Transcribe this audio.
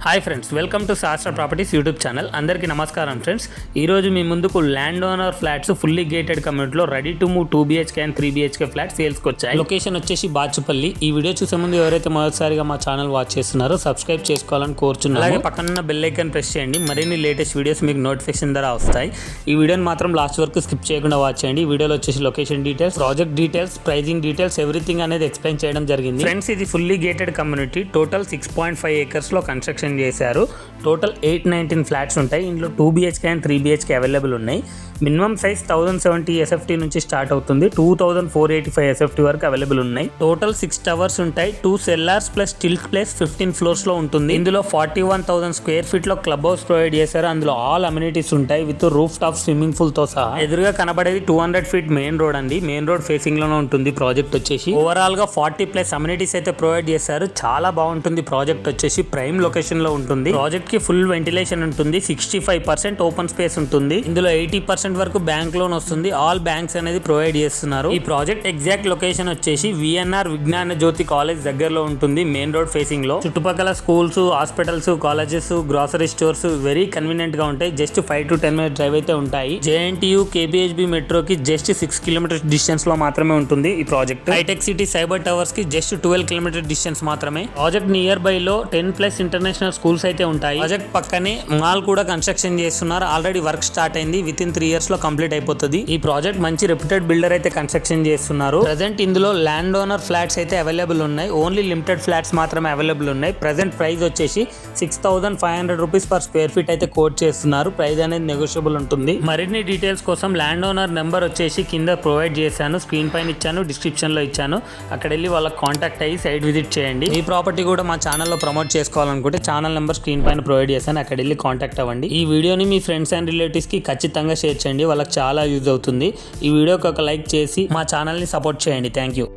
Hi friends, welcome to Shastra properties YouTube channel. అందరికీ నమస్కారం friends. ఈరోజు మీ ముందుకు land owner flats fully gated కమ్యూనిటీలో ready to move 2 BHK and 3 BHK flats సేల్స్కి వచ్చాయి. లొకేషన్ వచ్చేసి బాచుపల్లి. ఈ వీడియో చూసే ముందు ఎవరైతే మొదటిసారిగా మా ఛానల్ వాచ్ చేస్తున్నారో సబ్స్క్రైబ్ చేసుకోవాలని కోరుచున్నాను. అలాగే పక్కన బెల్ ఐకాన్ ప్రెస్ చేయండి. మరిన్ని లేటెస్ట్ వీడియోస్ మీకు నోటిఫికేషన్ ద్వారా వస్తాయి. ఈ వీడియోని మాత్రం లాస్ట్ వరకు స్కిప్ చేయకుండా వాచ్ చేయండి. ఈ వీడియోలో వచ్చేసి location details, project details, pricing details, everything అనేది ఎక్స్ప్లెయిన్ చేయడం జరిగింది. ఫ్రెండ్స్, ఇది fully gated community. Total 6.5 acres లో కన్స్ట్రక్షన్ చేశారు. టోటల్ 819 ఫ్లాట్స్ ఉంటాయి. ఇందులో 2 BHK అండ్ 3 BHK అవైలబుల్ ఉన్నాయి. మినిమం సైజ్ 1070 SFT నుంచి స్టార్ట్ అవుతుంది. 2485 SFT వరకు అవైలబుల్ ఉన్నాయి. టోటల్ 6 టవర్స్ ఉంటాయి. 2 cellars plus tilt place 15 floors లో ఉంటుంది. ఇందులో 41,000 స్క్వేర్ ఫీట్ లో క్లబ్ హౌస్ ప్రొవైడ్ చేశారు. అందులో ఆల్ అమ్యూనిటీస్ ఉంటాయి with roof top swimming pool తో సహా. ఎదురుగా కనబడేది 200 feet మెయిన్ రోడ్ అండి. మెయిన్ రోడ్ ఫేసింగ్ లోనే ఉంటుంది ప్రాజెక్ట్ వచ్చేసి. ఓవరాల్ గా 40+ అమ్యూనిటీస్ అయితే ప్రొవైడ్ చేశారు. చాలా బాగుంటుంది ప్రాజెక్ట్ వచ్చేసి. ప్రైమ్ లొకేషన్ లో ఉంటుంది. ప్రాజెక్ట్ కి ఫుల్ వెంటిలేషన్ ఉంటుంది. 65% ఓపెన్ స్పేస్ ఉంటుంది. ఇందులో 80% వరకు బ్యాంక్ లోన్ వస్తుంది. ఆల్ బ్యాంక్స్ అనేది ప్రొవైడ్ చేస్తున్నారు. ఈ ప్రాజెక్ట్ ఎగ్జాక్ట్ లొకేషన్ వచ్చేసి VNR విజ్ఞాన జ్యోతి కాలేజ్ దగ్గరలో ఉంటుంది. మెయిన్ రోడ్ ఫేసింగ్ లో. చుట్టుపక్కల schools, hospitals, colleges, grocery stores very convenient గా ఉంటాయి. జస్ట్ 5 to 10 minute డ్రైవ్ అయితే ఉంటాయి. JNTU KBHB మెట్రోకి జస్ట్ 6 kilometers డిస్టెన్స్ లో మాత్రమే ఉంటుంది ఈ ప్రాజెక్ట్. హైటెక్ సిటీ సైబర్ టవర్స్ కి జస్ట్ 12 kilometers డిస్టెన్స్ మాత్రమే. ప్రాజెక్ట్ నియర్ బై లో 10+ ఇంటర్నేషనల్ స్కూల్స్ అయితే ఉంటాయి. ప్రాజెక్ట్ పక్కనే మాల్ కూడా కన్స్ట్రక్షన్ చేస్తున్నారు. ఆల్రెడీ వర్క్ స్టార్ట్ అయింది. విత్ ఇన్ 3 years లో కంప్లీట్ అయిపోతుంది. ఈ ప్రాజెక్ట్ మంచి రెప్యూటెడ్ బిల్డర్ అయితే కన్స్ట్రక్షన్ చేస్తున్నారు. ప్రెసెంట్ ఇందులో ల్యాండ్ ఓనర్ ఫ్లాట్స్ అయితే అవైలబుల్ ఉన్నాయి. ఓన్లీ లిమిటెడ్ ఫ్లాట్స్ మాత్రమే అవైలబుల్ ఉన్నాయి. ప్రెసెంట్ ప్రైస్ వచ్చేసి 6,500 రూపీస్ పర్ స్క్వేర్ ఫీట్ అయితే కోట్ చేస్తున్నారు. ప్రైస్ అనేది నెగోషియబుల్ ఉంటుంది. మరిన్ని డీటెయిల్స్ కోసం ల్యాండ్ ఓనర్ నెంబర్ వచ్చేసి కింద ప్రొవైడ్ చేశాను. స్క్రీన్ పైన ఇచ్చాను, డిస్క్రిప్షన్ లో ఇచ్చాను. అక్కడ వెళ్ళి వాళ్ళకి కాంటాక్ట్ అయ్యి సైట్ విజిట్ చేయండి. ఈ ప్రాపర్టీ కూడా మా ఛానల్లో ప్రమోట్ చేసుకోవాలనుకుంటే ఛానల్ నెంబర్ స్క్రీన్ పైన ప్రొవైడ్ చేశాను. అక్కడ వెళ్ళి కాంటాక్ట్ అవ్వండి. ఈ వీడియోని మీ ఫ్రెండ్స్ అండ్ రిలేటివ్స్ కి ఖచ్చితంగా షేర్ చేయండి. వాళ్ళకి చాలా యూజ్ అవుతుంది. ఈ వీడియోకి ఒక లైక్ చేసి మా ఛానల్ని సపోర్ట్ చేయండి. Thank you.